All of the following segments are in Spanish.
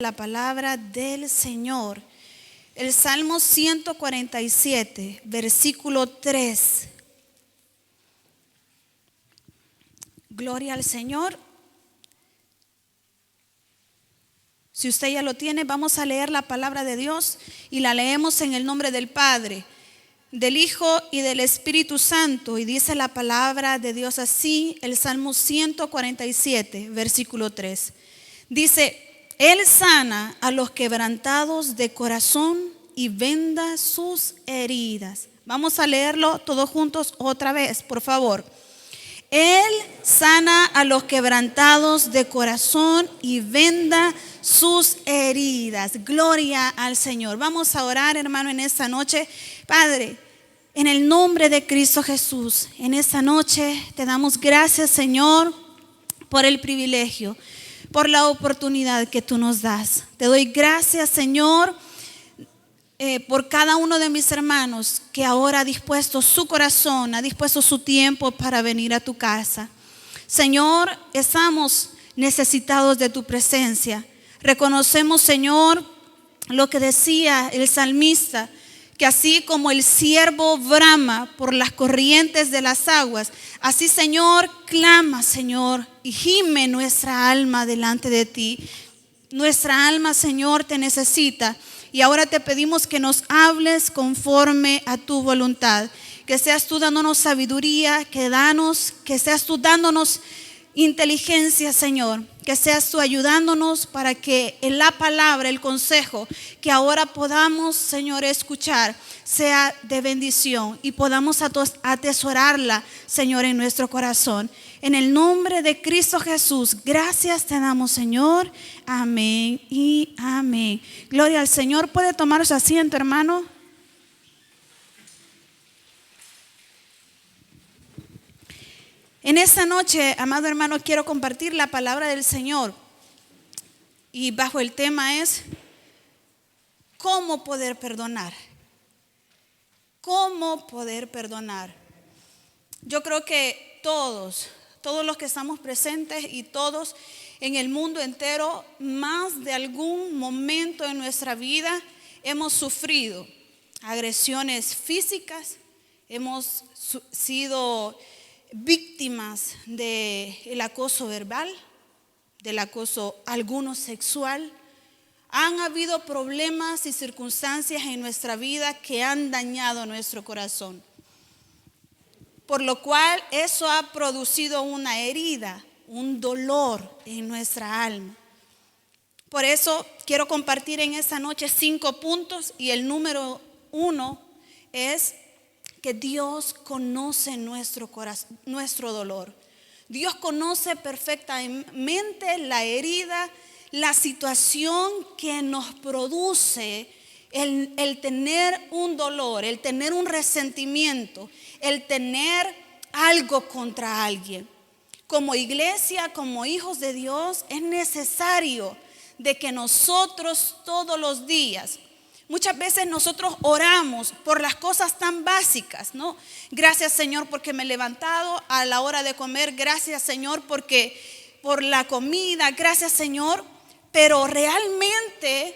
La palabra del Señor. El Salmo 147, versículo 3. Gloria al Señor. Si usted ya lo tiene, vamos a leer la palabra de Dios y la leemos en el nombre del Padre, del Hijo y del Espíritu Santo. Y dice la palabra de Dios así, el Salmo 147, versículo 3. Dice: Él sana a los quebrantados de corazón y venda sus heridas. Vamos a leerlo todos juntos otra vez, por favor. Él sana a los quebrantados de corazón y venda sus heridas. Gloria al Señor. Vamos a orar, hermano, en esta noche. Padre, en el nombre de Cristo Jesús, en esta noche te damos gracias, Señor, por el privilegio, por la oportunidad que tú nos das. Te doy gracias, Señor, por cada uno de mis hermanos que ahora ha dispuesto su corazón, ha dispuesto su tiempo para venir a tu casa. Señor, estamos necesitados de tu presencia. Reconocemos, Señor, lo que decía el salmista, que así como el ciervo brama por las corrientes de las aguas, así, Señor, clama, Señor, y gime nuestra alma delante de ti. Nuestra alma, Señor, te necesita. Y ahora te pedimos que nos hables conforme a tu voluntad. Que seas tú dándonos sabiduría, que seas tú dándonos inteligencia, Señor. Que seas tú ayudándonos para que en la palabra, el consejo que ahora podamos, Señor, escuchar, sea de bendición y podamos atesorarla, Señor, en nuestro corazón. En el nombre de Cristo Jesús, gracias te damos, Señor. Amén y amén. Gloria al Señor. ¿Puede tomar su asiento, hermano? En esta noche, amado hermano, quiero compartir la palabra del Señor. Y bajo el tema es: ¿cómo poder perdonar? ¿Cómo poder perdonar? Yo creo que todos los que estamos presentes y todos en el mundo entero, más de algún momento en nuestra vida hemos sufrido agresiones físicas, hemos sido víctimas del acoso verbal, del acoso alguno sexual. Han habido problemas y circunstancias en nuestra vida que han dañado nuestro corazón, por lo cual eso ha producido una herida, un dolor en nuestra alma. Por eso quiero compartir en esta noche 5 puntos, y el número 1 es que Dios conoce nuestro corazón, nuestro dolor. Dios conoce perfectamente la herida, la situación que nos produce el tener un dolor, el tener un resentimiento, el tener algo contra alguien. Como iglesia, como hijos de Dios, es necesario de que nosotros todos los días, muchas veces nosotros oramos por las cosas tan básicas, ¿no? Gracias, Señor, porque me he levantado a la hora de comer. Gracias, Señor, porque por la comida. Gracias, Señor. Pero realmente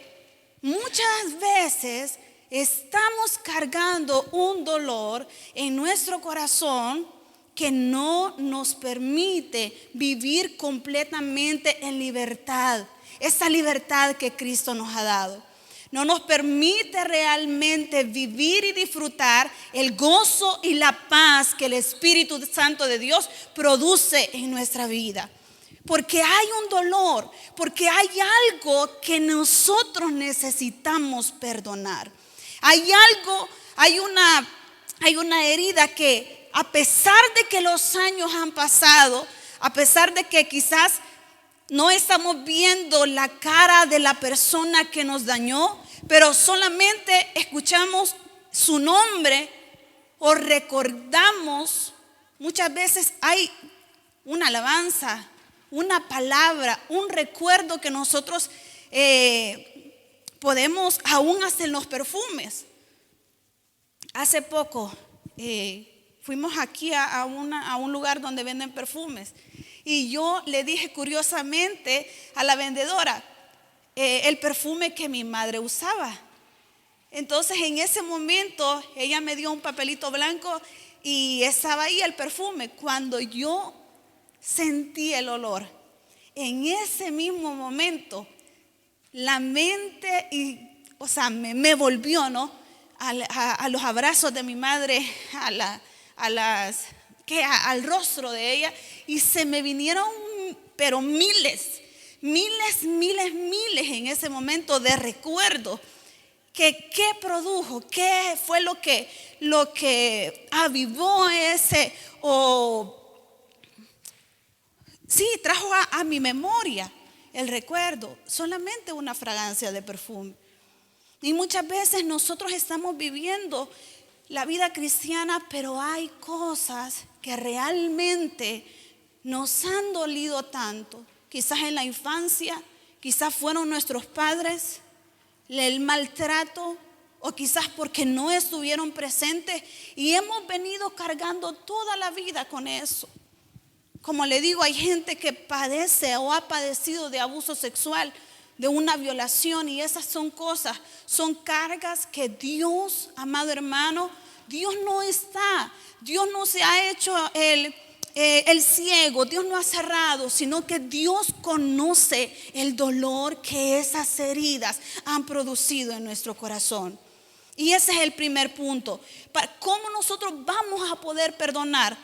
muchas veces estamos cargando un dolor en nuestro corazón que no nos permite vivir completamente en libertad. Esa libertad que Cristo nos ha dado no nos permite realmente vivir y disfrutar el gozo y la paz que el Espíritu Santo de Dios produce en nuestra vida. Porque hay un dolor, porque hay algo que nosotros necesitamos perdonar. Hay una herida que, a pesar de que los años han pasado, a pesar de que quizás no estamos viendo la cara de la persona que nos dañó, pero solamente escuchamos su nombre o recordamos. Muchas veces hay una alabanza, una palabra, un recuerdo que nosotros podemos aún hacer en los perfumes. Hace poco fuimos aquí a un lugar donde venden perfumes, y yo le dije curiosamente a la vendedora: el perfume que mi madre usaba. Entonces en ese momento ella me dio un papelito blanco y estaba ahí el perfume. Cuando yo sentí el olor, en ese mismo momento la mente me volvió, ¿no? A los abrazos de mi madre, al rostro de ella, y se me vinieron pero miles en ese momento de recuerdo. ¿Qué produjo? ¿Qué fue lo que avivó trajo a mi memoria el recuerdo? Solamente una fragancia de perfume. Y muchas veces nosotros estamos viviendo la vida cristiana, pero hay cosas que realmente nos han dolido tanto. Quizás en la infancia, quizás fueron nuestros padres, el maltrato, o quizás porque no estuvieron presentes y hemos venido cargando toda la vida con eso. Como le digo, hay gente que padece o ha padecido de abuso sexual, de una violación, y esas son cosas, son cargas que Dios, amado hermano, Dios no se ha hecho el ciego, Dios no ha cerrado, sino que Dios conoce el dolor que esas heridas han producido en nuestro corazón. Y ese es el primer punto. ¿Cómo nosotros vamos a poder perdonar?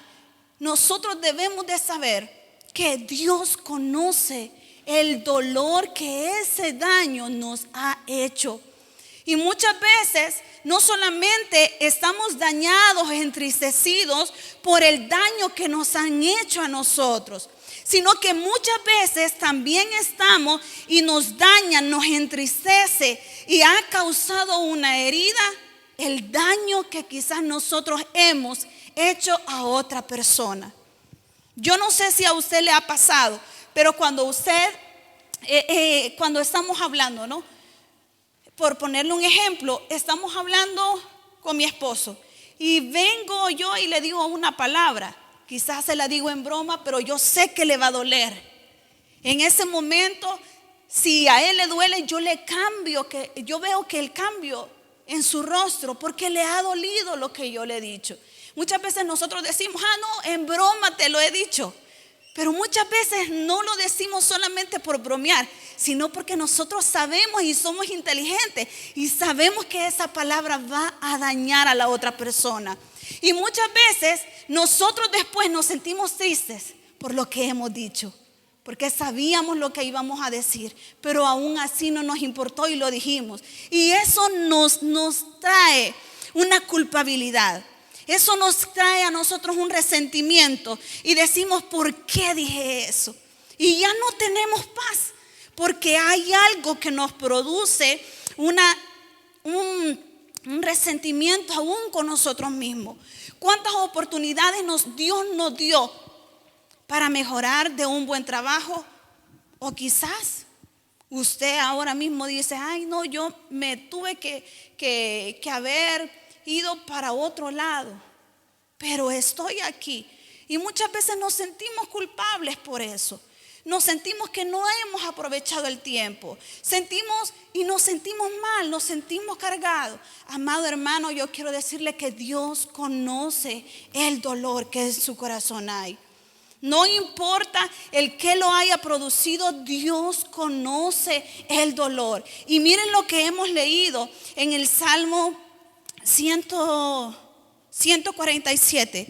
Nosotros debemos de saber que Dios conoce el dolor que ese daño nos ha hecho. Y muchas veces no solamente estamos dañados, entristecidos por el daño que nos han hecho a nosotros, sino que muchas veces también estamos y nos dañan, nos entristece y ha causado una herida, el daño que quizás nosotros hemos hecho a otra persona. Yo no sé si a usted le ha pasado, pero cuando estamos hablando, ¿no? Por ponerle un ejemplo, estamos hablando con mi esposo y vengo yo y le digo una palabra, quizás se la digo en broma, pero yo sé que le va a doler. En ese momento, si a él le duele, yo veo que el cambio en su rostro, porque le ha dolido lo que yo le he dicho. Muchas veces nosotros decimos, no, en broma te lo he dicho. Pero muchas veces no lo decimos solamente por bromear, sino porque nosotros sabemos y somos inteligentes y sabemos que esa palabra va a dañar a la otra persona. Y muchas veces nosotros después nos sentimos tristes por lo que hemos dicho, porque sabíamos lo que íbamos a decir, pero aún así no nos importó y lo dijimos. Y eso nos trae una culpabilidad. Eso nos trae a nosotros un resentimiento y decimos, ¿por qué dije eso? Y ya no tenemos paz, porque hay algo que nos produce un resentimiento aún con nosotros mismos. ¿Cuántas oportunidades Dios nos dio para mejorar de un buen trabajo? O quizás usted ahora mismo dice, no, yo me tuve que haber ido para otro lado, pero estoy aquí. Y muchas veces nos sentimos culpables por eso. Nos sentimos que no hemos aprovechado el tiempo. Nos sentimos mal, nos sentimos cargados. Amado hermano, yo quiero decirle que Dios conoce el dolor que en su corazón hay. No importa el que lo haya producido, Dios conoce el dolor. Y miren lo que hemos leído en el Salmo 147,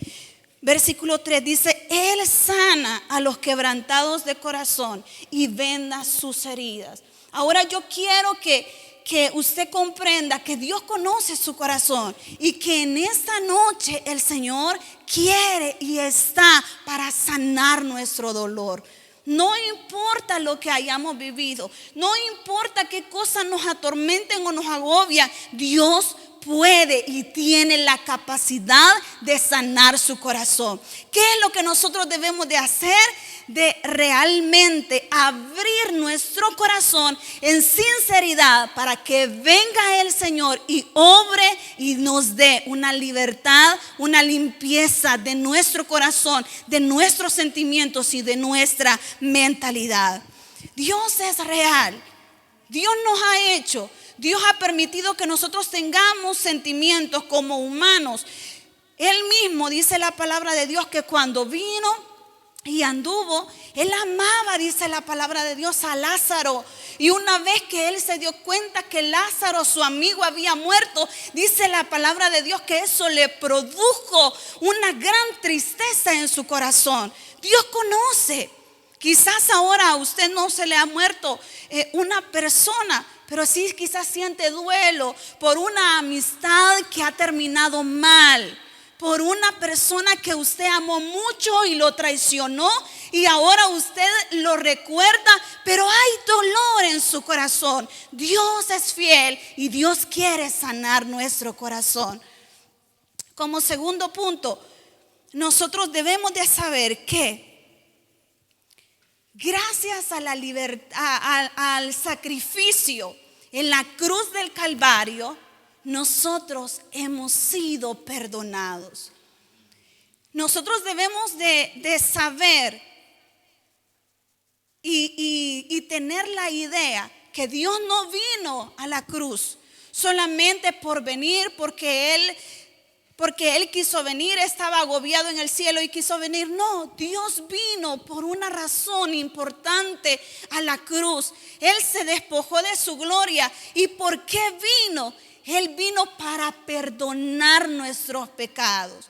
versículo 3, dice, Él sana a los quebrantados de corazón y venda sus heridas. Ahora yo quiero que usted comprenda que Dios conoce su corazón y que en esta noche el Señor quiere y está para sanar nuestro dolor. No importa lo que hayamos vivido, no importa qué cosas nos atormenten o nos agobian, Dios puede y tiene la capacidad de sanar su corazón. ¿Qué es lo que nosotros debemos de hacer? De realmente abrir nuestro corazón en sinceridad para que venga el Señor y obre y nos dé una libertad, una limpieza de nuestro corazón, de nuestros sentimientos y de nuestra mentalidad. Dios es real. Dios nos ha hecho, Dios ha permitido que nosotros tengamos sentimientos como humanos. Él mismo dice la palabra de Dios que cuando vino y anduvo, Él amaba, dice la palabra de Dios, a Lázaro. Y una vez que Él se dio cuenta que Lázaro, su amigo, había muerto, dice la palabra de Dios que eso le produjo una gran tristeza en su corazón. Dios conoce. Quizás ahora a usted no se le ha muerto una persona, pero sí quizás siente duelo por una amistad que ha terminado mal, por una persona que usted amó mucho y lo traicionó y ahora usted lo recuerda, pero hay dolor en su corazón. Dios es fiel y Dios quiere sanar nuestro corazón. Como segundo punto, nosotros debemos de saber que gracias a la libertad, al sacrificio en la cruz del Calvario, nosotros hemos sido perdonados. Nosotros debemos de saber y tener la idea que Dios no vino a la cruz solamente por venir, porque Él quiso venir, estaba agobiado en el cielo y quiso venir. No, Dios vino por una razón importante a la cruz. Él se despojó de su gloria. ¿Y por qué vino? Él vino para perdonar nuestros pecados.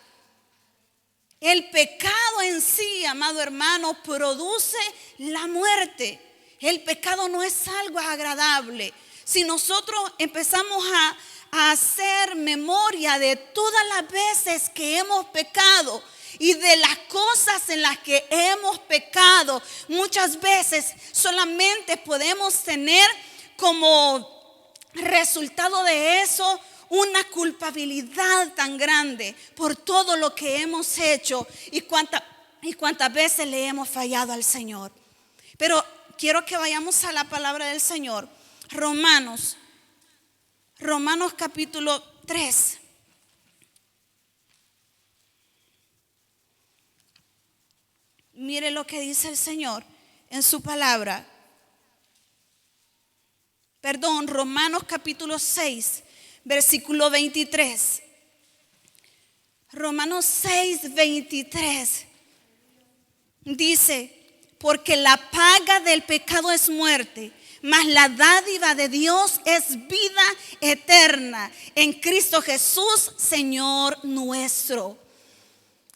El pecado en sí, amado hermano, produce la muerte. El pecado no es algo agradable. Si nosotros empezamos a hacer memoria de todas las veces que hemos pecado y de las cosas en las que hemos pecado, muchas veces solamente podemos tener como resultado de eso una culpabilidad tan grande por todo lo que hemos hecho y cuántas veces le hemos fallado al Señor. Pero quiero que vayamos a la palabra del Señor. Romanos capítulo 3. Mire lo que dice el Señor en su palabra. Romanos capítulo 6, versículo 23. Romanos 6, 23. Dice, porque la paga del pecado es muerte, mas la dádiva de Dios es vida eterna en Cristo Jesús, Señor nuestro.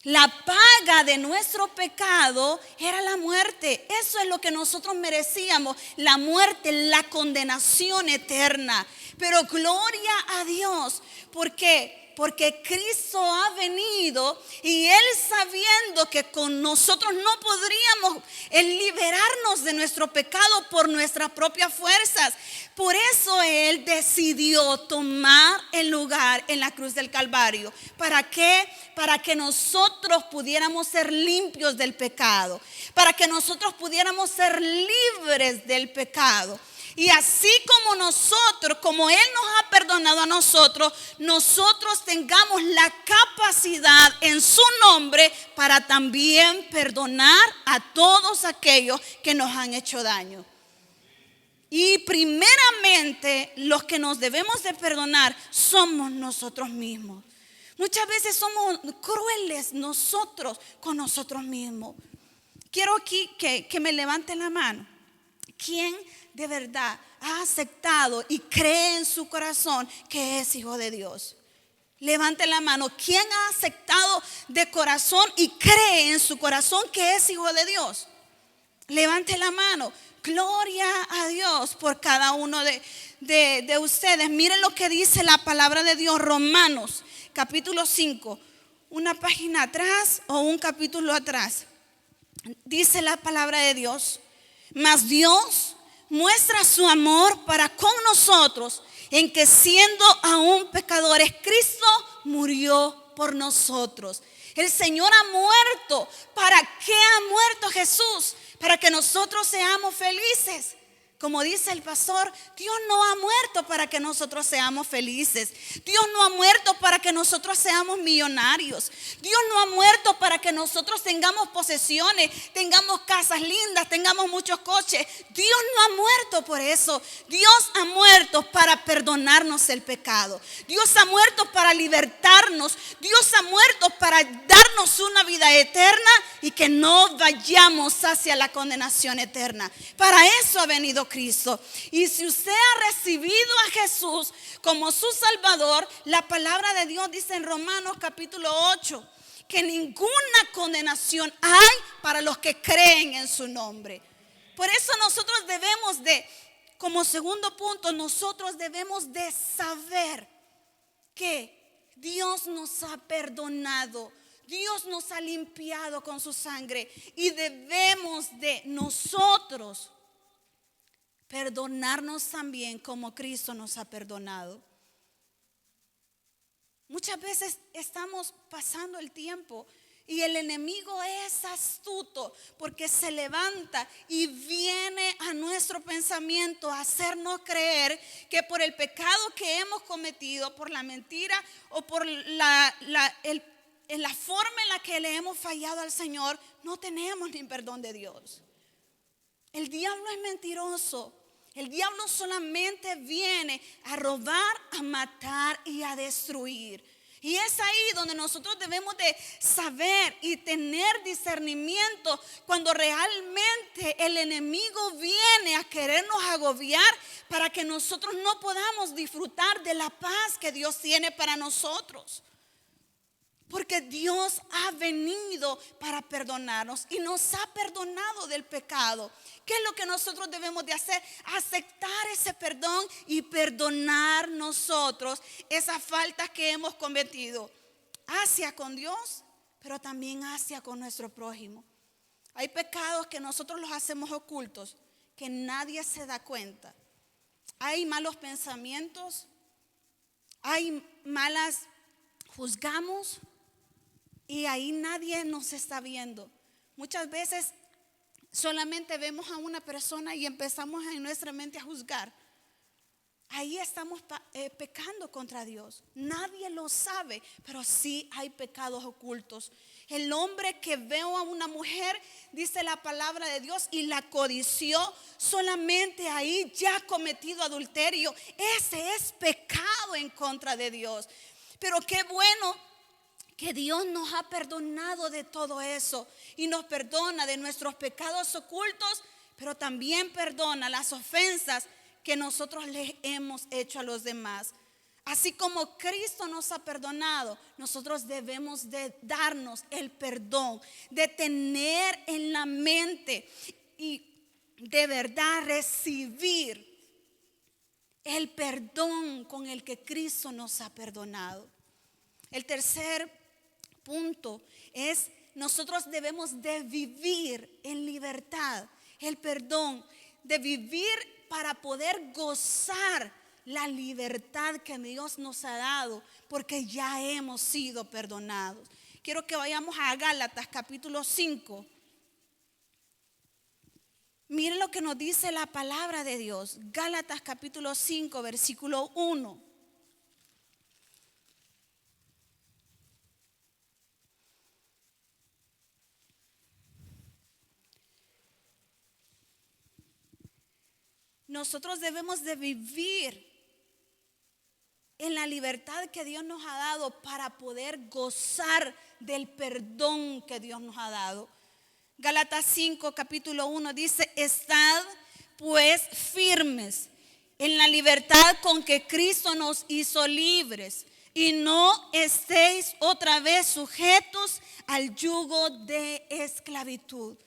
La paga de nuestro pecado era la muerte. Eso es lo que nosotros merecíamos, la muerte, la condenación eterna. Pero gloria a Dios, ¿por qué? Porque Cristo ha venido y Él, sabiendo que con nosotros no podríamos liberarnos de nuestro pecado por nuestras propias fuerzas, por eso Él decidió tomar el lugar en la cruz del Calvario. ¿Para qué? Para que nosotros pudiéramos ser limpios del pecado, para que nosotros pudiéramos ser libres del pecado. Y así como Él nos ha perdonado a nosotros tengamos la capacidad en su nombre para también perdonar a todos aquellos que nos han hecho daño. Y primeramente los que nos debemos de perdonar somos nosotros mismos. Muchas veces somos crueles nosotros con nosotros mismos. Quiero aquí que me levanten la mano. ¿Quién de verdad ha aceptado y cree en su corazón que es hijo de Dios? Levante la mano. ¿Quién ha aceptado de corazón y cree en su corazón que es hijo de Dios? Levante la mano. Gloria a Dios por cada uno de ustedes. Miren lo que dice la palabra de Dios. Romanos capítulo 5. Una página atrás o un capítulo atrás. Dice la palabra de Dios. Mas Dios muestra su amor para con nosotros en que siendo aún pecadores, Cristo murió por nosotros. El Señor ha muerto. ¿Para qué ha muerto Jesús? Para que nosotros seamos felices. Como dice el pastor, Dios no ha muerto para que nosotros seamos felices. Dios no ha muerto para que nosotros seamos millonarios. Dios no ha muerto para que nosotros tengamos posesiones, tengamos casas lindas, tengamos muchos coches. Dios no ha muerto por eso. Dios ha muerto para perdonarnos el pecado. Dios ha muerto para libertarnos. Dios ha muerto para darnos una vida eterna y que no vayamos hacia la condenación eterna. Para eso ha venido Cristo. Y si usted ha recibido a Jesús como su Salvador, la palabra de Dios dice en Romanos capítulo 8 que ninguna condenación hay para los que creen en su nombre. Por eso nosotros debemos de, como segundo punto, nosotros debemos de saber que Dios nos ha perdonado. Dios nos ha limpiado con su sangre y debemos de nosotros perdonarnos también como Cristo nos ha perdonado. Muchas veces estamos pasando el tiempo y el enemigo es astuto porque se levanta y viene a nuestro pensamiento a hacernos creer que por el pecado que hemos cometido, por la mentira o por en la forma en la que le hemos fallado al Señor, no tenemos ni perdón de Dios. El diablo es mentiroso. El diablo solamente viene a robar, a matar y a destruir. Y es ahí donde nosotros debemos de saber y tener discernimiento cuando realmente el enemigo viene a querernos agobiar para que nosotros no podamos disfrutar de la paz que Dios tiene para nosotros. Porque Dios ha venido para perdonarnos y nos ha perdonado del pecado. ¿Qué es lo que nosotros debemos de hacer? Aceptar ese perdón y perdonar nosotros esas faltas que hemos cometido hacia con Dios, pero también hacia con nuestro prójimo. Hay pecados que nosotros los hacemos ocultos, que nadie se da cuenta. Hay malos pensamientos, juzgamos. Y ahí nadie nos está viendo. Muchas veces solamente vemos a una persona y empezamos en nuestra mente a juzgar. Ahí estamos pecando contra Dios. Nadie lo sabe, pero sí hay pecados ocultos. El hombre que veo a una mujer, dice la palabra de Dios, y la codició, solamente ahí ya ha cometido adulterio. Ese es pecado en contra de Dios. Pero qué bueno que Dios nos ha perdonado de todo eso y nos perdona de nuestros pecados ocultos, pero también perdona las ofensas que nosotros le hemos hecho a los demás. Así como Cristo nos ha perdonado, nosotros debemos de darnos el perdón, de tener en la mente y de verdad recibir el perdón con el que Cristo nos ha perdonado. El tercer punto es: nosotros debemos de vivir en libertad, el perdón, de vivir para poder gozar la libertad que Dios nos ha dado, porque ya hemos sido perdonados. Quiero que vayamos a Gálatas capítulo 5. Miren lo que nos dice la palabra de Dios. Gálatas capítulo 5, versículo 1. Nosotros debemos de vivir en la libertad que Dios nos ha dado para poder gozar del perdón que Dios nos ha dado. Gálatas 5, capítulo 1 dice: estad pues firmes en la libertad con que Cristo nos hizo libres, y no estéis otra vez sujetos al yugo de esclavitud.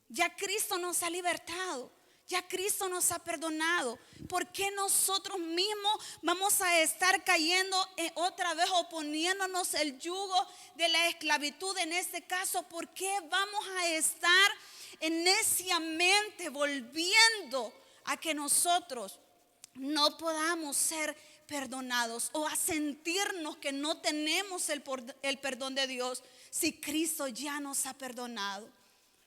Ya Cristo nos ha libertado. Ya Cristo nos ha perdonado. ¿Por qué nosotros mismos vamos a estar cayendo otra vez o poniéndonos el yugo de la esclavitud? En este caso, ¿por qué vamos a estar neciamente volviendo a que nosotros no podamos ser perdonados o a sentirnos que no tenemos el perdón de Dios si Cristo ya nos ha perdonado?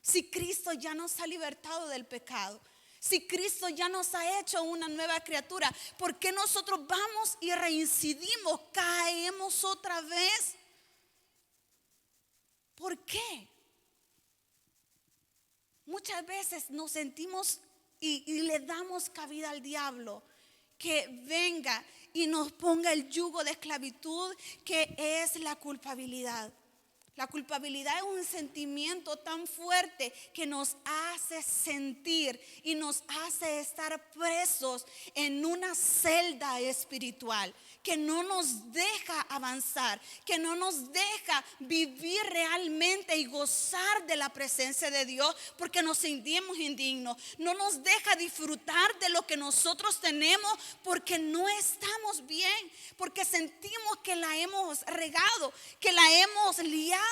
Si Cristo ya nos ha libertado del pecado. Si Cristo ya nos ha hecho una nueva criatura, ¿por qué nosotros vamos y reincidimos, caemos otra vez? ¿Por qué? Muchas veces nos sentimos y le damos cabida al diablo que venga y nos ponga el yugo de esclavitud que es la culpabilidad. La culpabilidad es un sentimiento tan fuerte que nos hace sentir y nos hace estar presos en una celda espiritual que no nos deja avanzar, que no nos deja vivir realmente y gozar de la presencia de Dios porque nos sentimos indignos. No nos deja disfrutar de lo que nosotros tenemos porque no estamos bien, porque sentimos que la hemos regado, que la hemos liado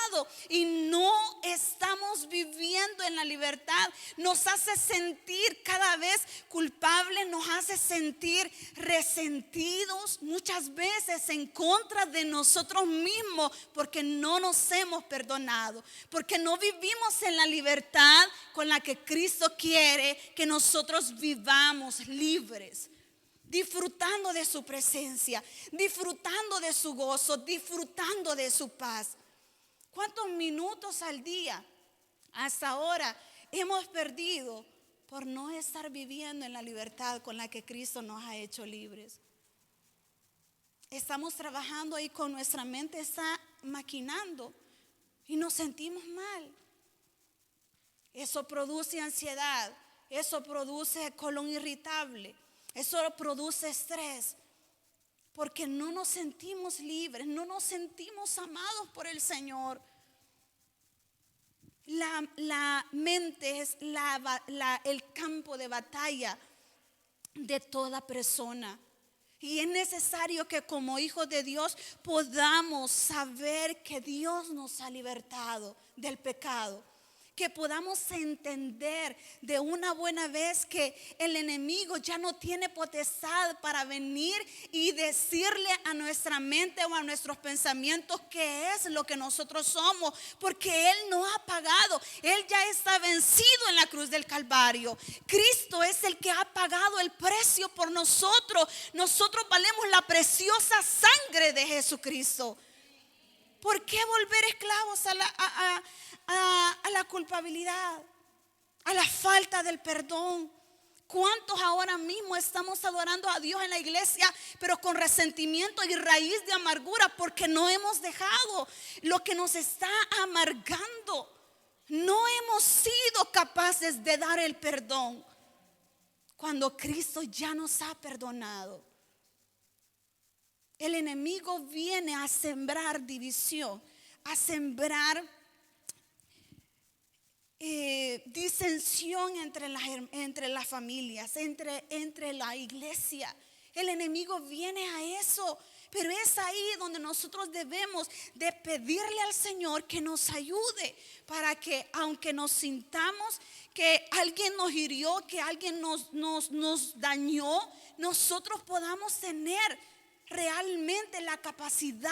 y no estamos viviendo en la libertad. Nos hace sentir cada vez culpables, nos hace sentir resentidos, muchas veces en contra de nosotros mismos porque no nos hemos perdonado, porque no vivimos en la libertad con la que Cristo quiere que nosotros vivamos libres, disfrutando de su presencia, disfrutando de su gozo, disfrutando de su paz. ¿Cuántos minutos al día hasta ahora hemos perdido por no estar viviendo en la libertad con la que Cristo nos ha hecho libres? Estamos trabajando y con nuestra mente está maquinando y nos sentimos mal. Eso produce ansiedad, eso produce colon irritable, eso produce estrés. Porque no nos sentimos libres, no nos sentimos amados por el Señor. La mente es el campo de batalla de toda persona. Y es necesario que como hijos de Dios podamos saber que Dios nos ha libertado del pecado. Que podamos entender de una buena vez que el enemigo ya no tiene potestad para venir y decirle a nuestra mente o a nuestros pensamientos qué es lo que nosotros somos, porque Él no ha pagado. Él ya está vencido en la cruz del Calvario. Cristo es el que ha pagado el precio por nosotros. Nosotros valemos la preciosa sangre de Jesucristo. ¿Por qué volver esclavos a la culpabilidad, a la falta del perdón? ¿Cuántos ahora mismo estamos adorando a Dios en la iglesia, pero con resentimiento y raíz de amargura porque no hemos dejado lo que nos está amargando? No hemos sido capaces de dar el perdón cuando Cristo ya nos ha perdonado. El enemigo viene a sembrar división, a sembrar disensión entre las familias, entre la iglesia. El enemigo viene a eso, pero es ahí donde nosotros debemos de pedirle al Señor que nos ayude para que aunque nos sintamos que alguien nos hirió, que alguien nos dañó, nosotros podamos tener realmente la capacidad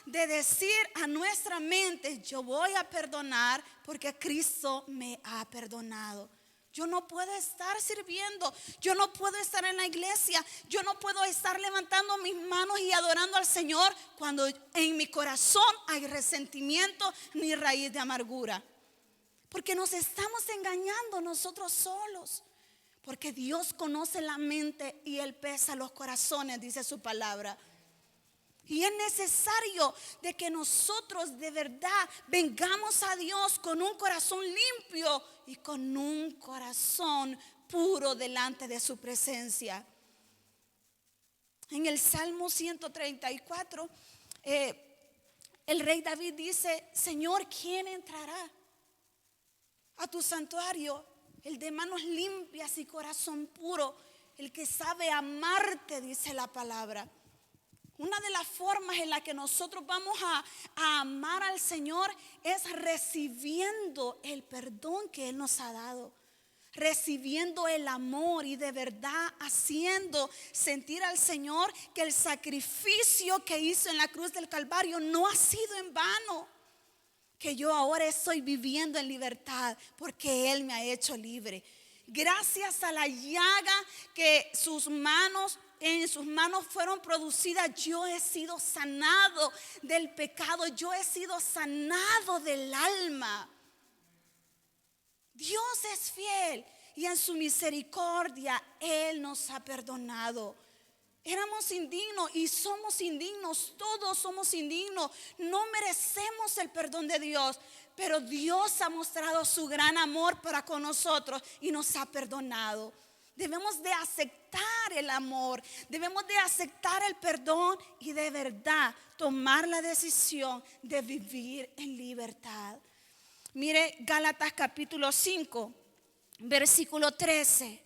de decir a nuestra mente: yo voy a perdonar porque Cristo me ha perdonado. Yo no puedo estar sirviendo, yo no puedo estar en la iglesia, yo no puedo estar levantando mis manos y adorando al Señor cuando en mi corazón hay resentimiento ni raíz de amargura, porque nos estamos engañando nosotros solos. Porque Dios conoce la mente y Él pesa los corazones, dice su palabra. Y es necesario de que nosotros de verdad vengamos a Dios con un corazón limpio y con un corazón puro delante de su presencia. En el Salmo 134, el rey David dice: Señor, ¿quién entrará a tu santuario? El de manos limpias y corazón puro, el que sabe amarte, dice la palabra. Una de las formas en la que nosotros vamos a amar al Señor es recibiendo el perdón que Él nos ha dado, recibiendo el amor y de verdad haciendo sentir al Señor que el sacrificio que hizo en la cruz del Calvario no ha sido en vano. Que yo ahora estoy viviendo en libertad porque Él me ha hecho libre. Gracias a la llaga que en sus manos fueron producidas, yo he sido sanado del pecado, yo he sido sanado del alma. Dios es fiel y en su misericordia Él nos ha perdonado. Éramos indignos y somos indignos, todos somos indignos, no merecemos el perdón de Dios, pero Dios ha mostrado su gran amor para con nosotros y nos ha perdonado. Debemos de aceptar el amor, debemos de aceptar el perdón y de verdad tomar la decisión de vivir en libertad. Mire Gálatas capítulo 5, versículo 13.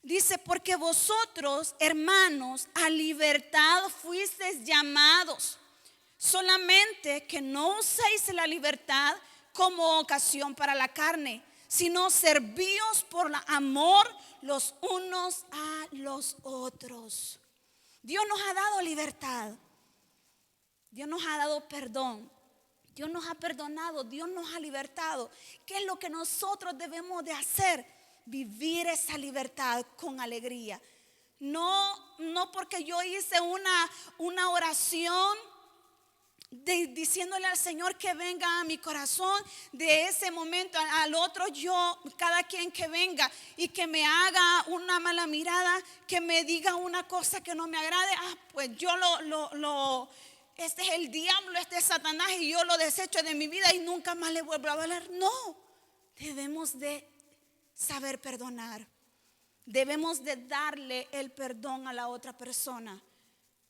Dice, porque vosotros, hermanos, a libertad fuisteis llamados, solamente que no uséis la libertad como ocasión para la carne, sino servíos por amor los unos a los otros. Dios nos ha dado libertad, Dios nos ha dado perdón, Dios nos ha perdonado, Dios nos ha libertado. ¿Qué es lo que nosotros debemos de hacer? Vivir esa libertad con alegría. No porque yo hice una oración diciéndole al Señor que venga a mi corazón, de ese momento al otro cada quien que venga y que me haga una mala mirada, que me diga una cosa que no me agrade, pues yo este es el diablo, este es Satanás y yo lo desecho de mi vida y nunca más le vuelvo a hablar. No, debemos de saber perdonar. Debemos de darle el perdón a la otra persona.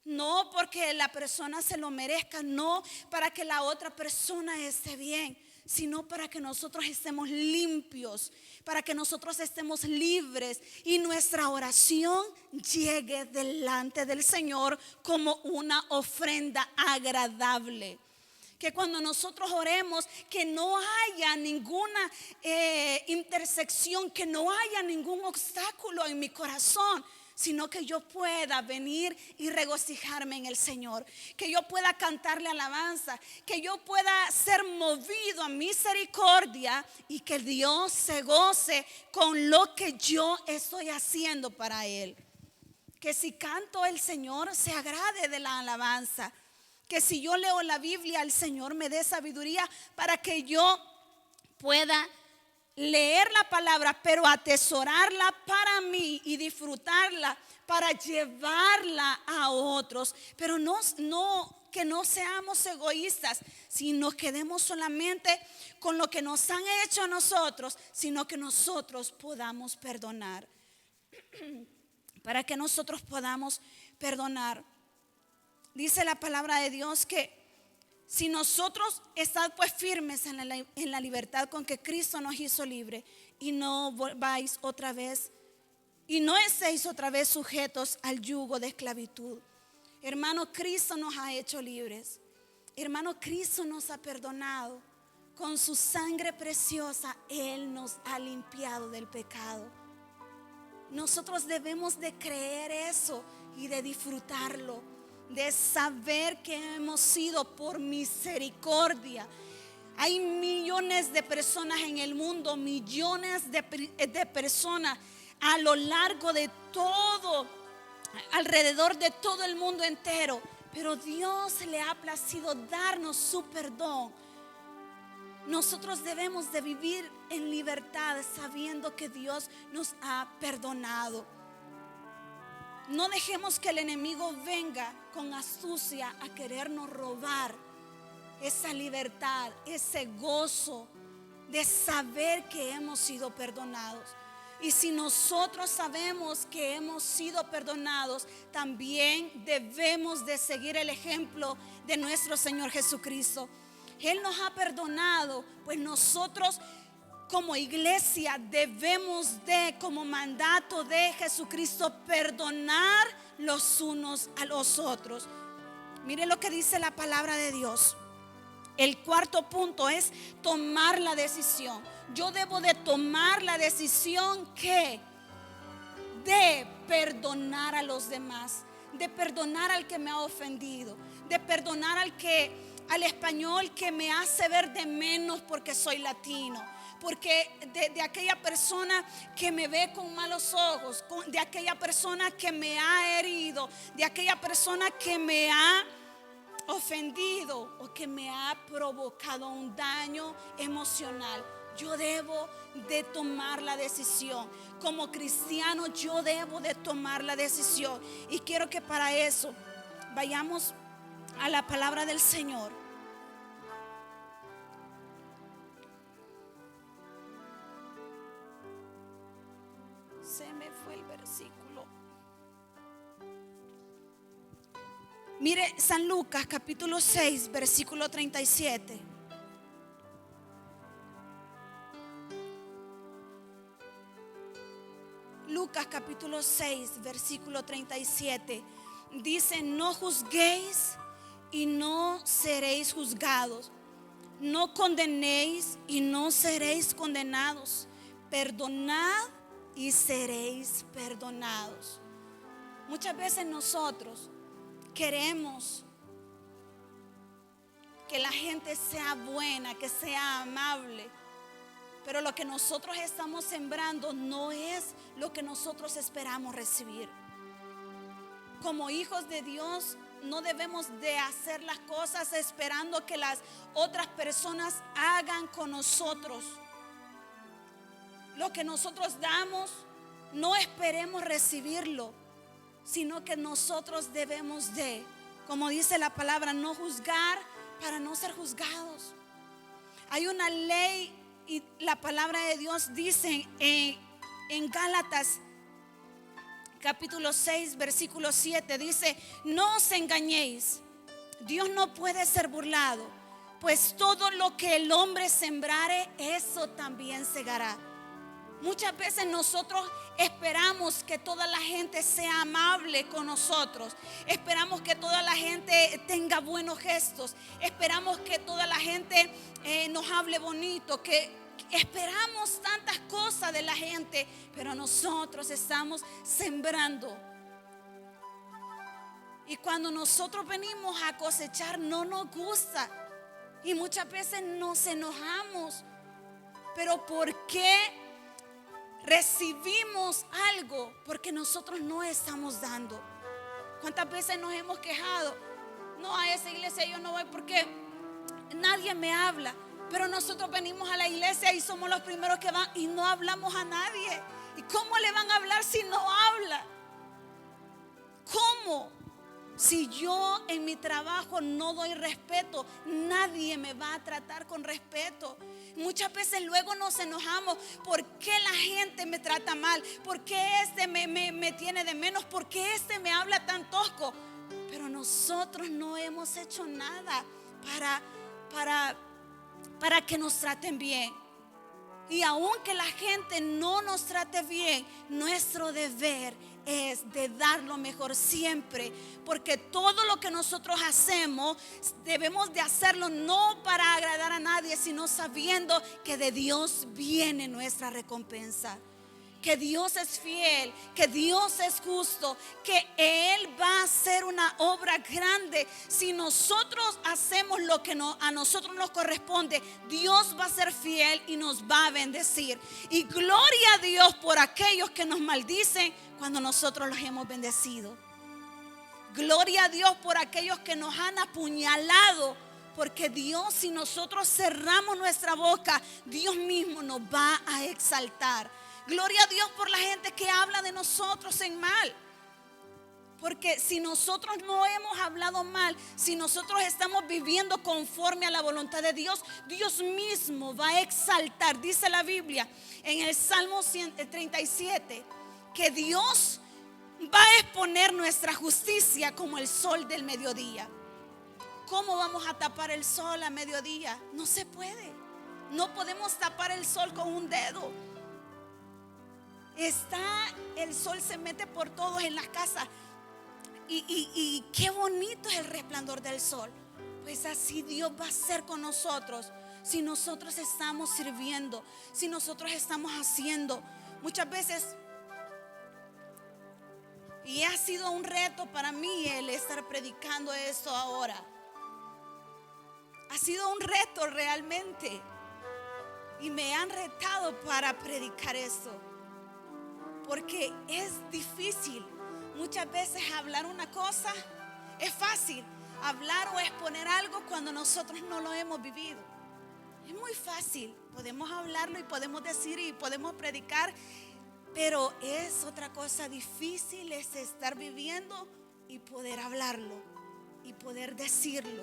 No porque la persona se lo merezca, no para que la otra persona esté bien, sino para que nosotros estemos limpios, para que nosotros estemos libres y nuestra oración llegue delante del Señor como una ofrenda agradable. Que cuando nosotros oremos, que no haya ninguna intersección, que no haya ningún obstáculo en mi corazón, sino que yo pueda venir y regocijarme en el Señor, que yo pueda cantarle alabanza, que yo pueda ser movido a misericordia y que Dios se goce con lo que yo estoy haciendo para Él. Que si canto, el Señor se agrade de la alabanza. Que si yo leo la Biblia, el Señor me dé sabiduría para que yo pueda leer la palabra, pero atesorarla para mí y disfrutarla para llevarla a otros. Pero que no seamos egoístas, sino quedemos solamente con lo que nos han hecho a nosotros, sino que nosotros podamos perdonar. Para que nosotros podamos perdonar. Dice la palabra de Dios que si nosotros estamos pues firmes en la libertad con que Cristo nos hizo libre y no vais otra vez y no estéis otra vez sujetos al yugo de esclavitud. Hermano, Cristo nos ha hecho libres. Hermano, Cristo nos ha perdonado. Con su sangre preciosa Él nos ha limpiado del pecado. Nosotros debemos de creer eso y de disfrutarlo, de saber que hemos sido por misericordia. Hay millones de personas en el mundo, millones de personas a lo largo de todo, alrededor de todo el mundo entero, pero Dios le ha placido darnos su perdón. Nosotros debemos de vivir en libertad sabiendo que Dios nos ha perdonado. No dejemos que el enemigo venga con astucia a querernos robar esa libertad, ese gozo de saber que hemos sido perdonados. Y si nosotros sabemos que hemos sido perdonados, también debemos de seguir el ejemplo de nuestro Señor Jesucristo. Él nos ha perdonado, pues nosotros como iglesia debemos de, como mandato de Jesucristo, perdonar los unos a los otros. Mire lo que dice la palabra de Dios. El cuarto punto es tomar la decisión. Yo debo de tomar la decisión de perdonar a los demás, de perdonar al que me ha ofendido, de perdonar al español que me hace ver de menos porque soy latino. porque de aquella persona que me ve con malos ojos, de aquella persona que me ha herido, de aquella persona que me ha ofendido o que me ha provocado un daño emocional. Yo debo de tomar la decisión. Como cristiano yo debo de tomar la decisión. Y quiero que para eso vayamos a la palabra del Señor. Se me fue el versículo. Mire San Lucas capítulo 6 versículo 37. Lucas capítulo 6 versículo 37 dice: no juzguéis y no seréis juzgados, no condenéis y no seréis condenados, perdonad y seréis perdonados. Muchas veces nosotros queremos que la gente sea buena, que sea amable, pero lo que nosotros estamos sembrando no es lo que nosotros esperamos recibir. Como hijos de Dios no debemos de hacer las cosas esperando que las otras personas hagan con nosotros. Lo que nosotros damos, no esperemos recibirlo, sino que nosotros debemos de, como dice la palabra, no juzgar para no ser juzgados. Hay una ley y la palabra de Dios dice en Gálatas capítulo 6 versículo 7, dice: no os engañéis, Dios no puede ser burlado, pues todo lo que el hombre sembrare, eso también segará. Muchas veces nosotros esperamos que toda la gente sea amable con nosotros. Esperamos que toda la gente tenga buenos gestos. Esperamos que toda la gente nos hable bonito. Que esperamos tantas cosas de la gente, pero nosotros estamos sembrando. Y cuando nosotros venimos a cosechar no nos gusta. Y muchas veces nos enojamos. Pero ¿por qué recibimos algo? Porque nosotros no estamos dando. ¿Cuántas veces nos hemos quejado? No, a esa iglesia yo no voy porque nadie me habla. Pero nosotros venimos a la iglesia y somos los primeros que van y no hablamos a nadie. ¿Y cómo le van a hablar si no habla? ¿Cómo? Si yo en mi trabajo no doy respeto, nadie me va a tratar con respeto. Muchas veces luego nos enojamos. ¿Por qué la gente me trata mal? ¿Por qué este me tiene de menos? ¿Por qué este me habla tan tosco? Pero nosotros no hemos hecho nada para que nos traten bien. Y aunque la gente no nos trate bien, nuestro deber es de dar lo mejor siempre, porque todo lo que nosotros hacemos debemos de hacerlo no para agradar a nadie, sino sabiendo que de Dios viene nuestra recompensa, que Dios es fiel, que Dios es justo, que Él va a hacer una obra grande. Si nosotros hacemos lo que a nosotros nos corresponde, Dios va a ser fiel y nos va a bendecir. Y gloria a Dios por aquellos que nos maldicen cuando nosotros los hemos bendecido. Gloria a Dios por aquellos que nos han apuñalado, porque Dios, si nosotros cerramos nuestra boca, Dios mismo nos va a exaltar. Gloria a Dios por la gente que habla de nosotros en mal. Porque si nosotros no hemos hablado mal, si nosotros estamos viviendo conforme a la voluntad de Dios, Dios mismo va a exaltar. Dice la Biblia en el Salmo 37 que Dios va a exponer nuestra justicia como el sol del mediodía. ¿Cómo vamos a tapar el sol a mediodía? No se puede. No podemos tapar el sol con un dedo. El sol se mete por todos en las casas. Y qué bonito es el resplandor del sol. Pues así Dios va a ser con nosotros. Si nosotros estamos sirviendo, si nosotros estamos haciendo. Muchas veces, y ha sido un reto para mí el estar predicando esto ahora. Ha sido un reto realmente. y me han retado para predicar eso, porque es difícil. Muchas veces hablar una cosa es fácil, hablar o exponer algo cuando nosotros no lo hemos vivido. Es muy fácil, podemos hablarlo y podemos decir y podemos predicar, pero es otra cosa difícil, es estar viviendo y poder hablarlo y poder decirlo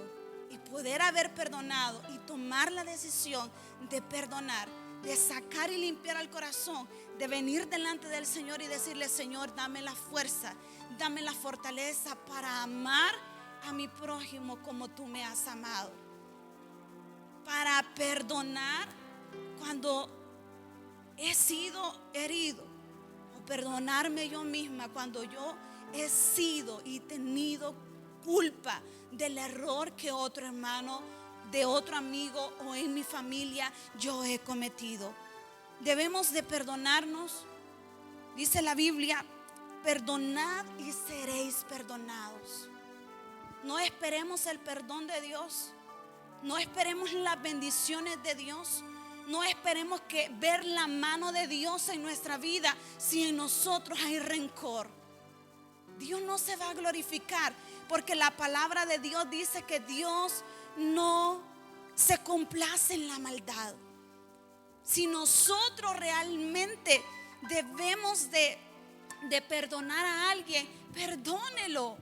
y poder haber perdonado y tomar la decisión de perdonar, de sacar y limpiar al corazón, de venir delante del Señor y decirle: Señor, dame la fuerza, dame la fortaleza para amar a mi prójimo como tú me has amado, para perdonar cuando he sido herido, o perdonarme yo misma cuando yo he sido y tenido culpa del error que otro hermano, de otro amigo o en mi familia yo he cometido. Debemos de perdonarnos. Dice la Biblia: perdonad y seréis perdonados. No esperemos el perdón de Dios, no esperemos las bendiciones de Dios, no esperemos que ver la mano de Dios en nuestra vida si en nosotros hay rencor. Dios no se va a glorificar, porque la palabra de Dios dice que Dios no se complace en la maldad. Si nosotros realmente debemos de perdonar a alguien, perdónelo.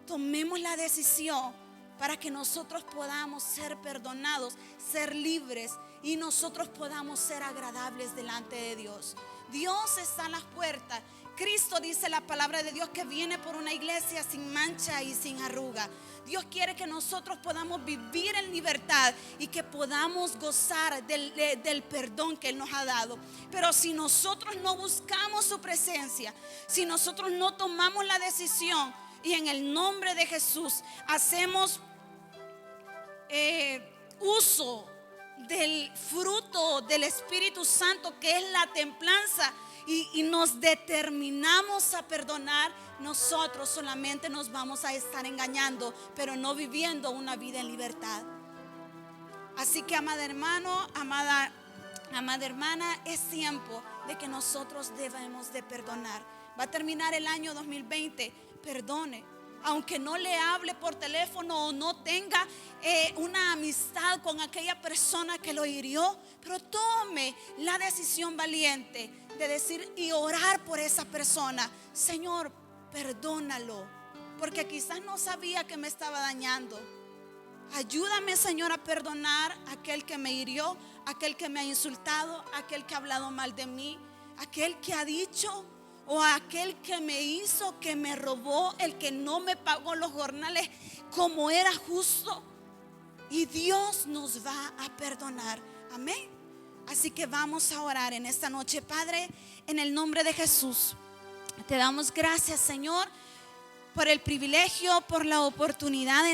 Tomemos la decisión para que nosotros podamos ser perdonados, ser libres, y nosotros podamos ser agradables delante de Dios. Dios está en las puertas. Cristo, dice la palabra de Dios, que viene por una iglesia sin mancha y sin arruga. Dios quiere que nosotros podamos vivir en libertad y que podamos gozar del perdón que Él nos ha dado. Pero si nosotros no buscamos su presencia, si nosotros no tomamos la decisión y en el nombre de Jesús hacemos uso del fruto del Espíritu Santo, que es la templanza, y nos determinamos a perdonar, nosotros solamente nos vamos a estar engañando, pero no viviendo una vida en libertad. Así que, amado hermano, amada hermana, es tiempo de que nosotros debemos de perdonar. Va a terminar el año 2020, perdone. Aunque no le hable por teléfono o no tenga una amistad con aquella persona que lo hirió, pero tome la decisión valiente de decir y orar por esa persona: Señor, perdónalo, porque quizás no sabía que me estaba dañando. Ayúdame, Señor, a perdonar a aquel que me hirió, a aquel que me ha insultado, a aquel que ha hablado mal de mí, a aquel que ha dicho, o a aquel que me hizo, que me robó, el que no me pagó los jornales como era justo. Y Dios nos va a perdonar. Amén. Así que vamos a orar en esta noche. Padre, en el nombre de Jesús, te damos gracias, Señor, por el privilegio, por la oportunidad de